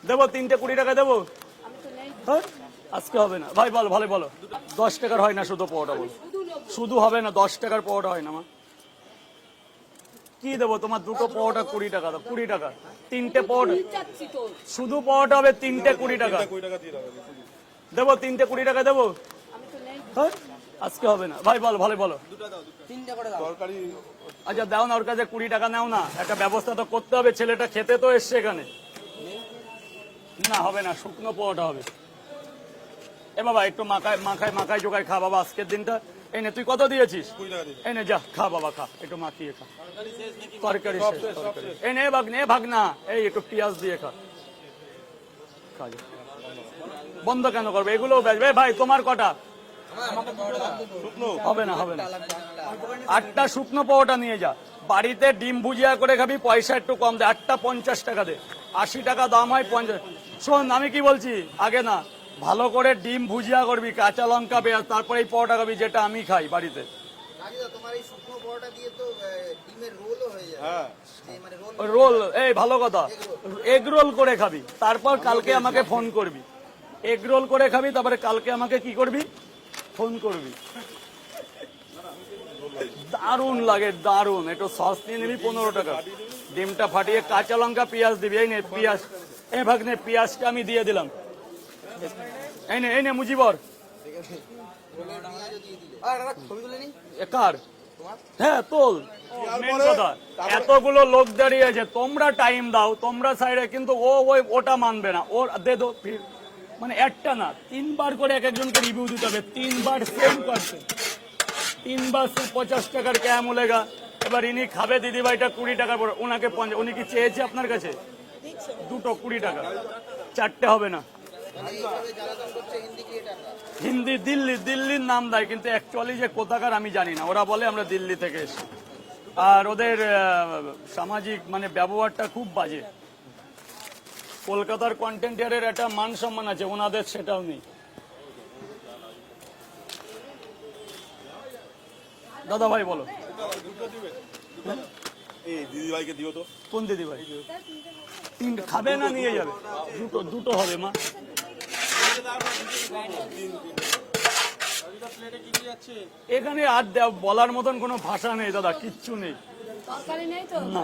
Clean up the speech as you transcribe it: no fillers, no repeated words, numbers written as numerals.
দেবো 3টে 20 টাকা দেবো। হ্যাঁ আজকে হবে না ভাই, বলো ভালো বলো। 10 টাকার হয় না শুধু পরোটা, বলো শুধু হবে না, 10 টাকার পরোটা হয় না মা। কি দেবো তোমার? দুটো পরোটা 20 টাকা দাও, 20 টাকা 3টে পরোটা, শুধু পরোটা হবে 3টে 20 টাকা দেবো, 3টে 20 টাকা দেবো। হ্যাঁ আজকে হবে না ভাই, বলো ভালো বলো। আচ্ছা দাও না, ওর কাছে 20 টাকা নাও না, একটা ব্যবস্থা তো করতে হবে, ছেলেটা খেতে তো এসছে এখানে। না হবে না, শুকনো পরোটা হবে। এ বাবা একটু মাখায় মাখায় মাখায় জোগায় খা বাবা, আজকের দিনটা। এনে তুই কত দিয়েছিস? এনে যা খা বাবা, খা একটু মাখিয়ে খা। তরকারি শেষ, তরকারি এনে ভাগ না, এই একটু পেঁয়াজ দিয়ে খা। বন্ধ কেন করবে? এগুলো বেচবে ভাই। তোমার কটা? হবে না হবে না, 8টা শুকনো পরোটা নিয়ে যা। বাড়িতে ডিম ভুজিয়া করে খাবি, পয়সা একটু কম দে। 8টা 50 টাকা দে, 80 টাকা দাম হয় 50। শোন আমি কি বলছি, আগে না ভালো করে ডিম ভুজিয়া করবি, কাঁচা লঙ্কা পেঁয়াজ, তারপরে এই পরোটা খাবি, যেটা আমি খাই বাড়িতে। রোল, এই ভালো কথা, এগ রোল করে খাবি, তারপর কালকে আমাকে ফোন করবি। এগ রোল করে খাবি, তারপরে কালকে আমাকে কি করবি? ফোন করবি। দারুণ লাগে, দারুণ। একটু সস নিয়ে নিবি 15 টাকা, ডিমটা ফাটিয়ে কাঁচা লঙ্কা পেঁয়াজ দিবি। এই নে পেঁয়াজ, এই ভাগ নে, পেঁয়াজটা আমি দিয়ে দিলাম। এই নে মুজিবর। কার? হ্যাঁ তোল। মেন কথা, এতগুলো লোক দাঁড়িয়ে আছে, তোমরা টাইম দাও, তোমরা সাইডে, কিন্তু ওটা মানবে না। ওর দে দো, মানে একটা না 3বার করে এক একজনকে রিভিউ দিতে হবে, 3বার সেম করছে, 3বার 50 টাকার ক্যা মুলেগা। এবার ইনি খাবে দিদিভাইটা 20 টাকা পড়ে, ওনাকে 50। উনি কি চেয়েছে আপনার কাছে? দুটো 20 টাকা, 4টে হবে না। হিন্দি, দিল্লির নাম দেয়, কিন্তু অ্যাকচুয়ালি যে কোথাকার আমি জানি না। ওরা বলে আমরা দিল্লি থেকে এসেছি, আর ওদের সামাজিক মানে ব্যবহারটা খুব বাজে। কলকাতার কন্টেন্টারের একটা মান সম্মান আছে, ওনাদের সেটাও নেই। দাদা ভাই বলো। দিদিভাইকে দিও তো। কোন দিদিভাই? 3 খাবে না, নিয়ে যাবে। দুটো হবে মা। এখানে আর বলার মতন কোনো ভাষা নেই দাদা, কিচ্ছু নেই। না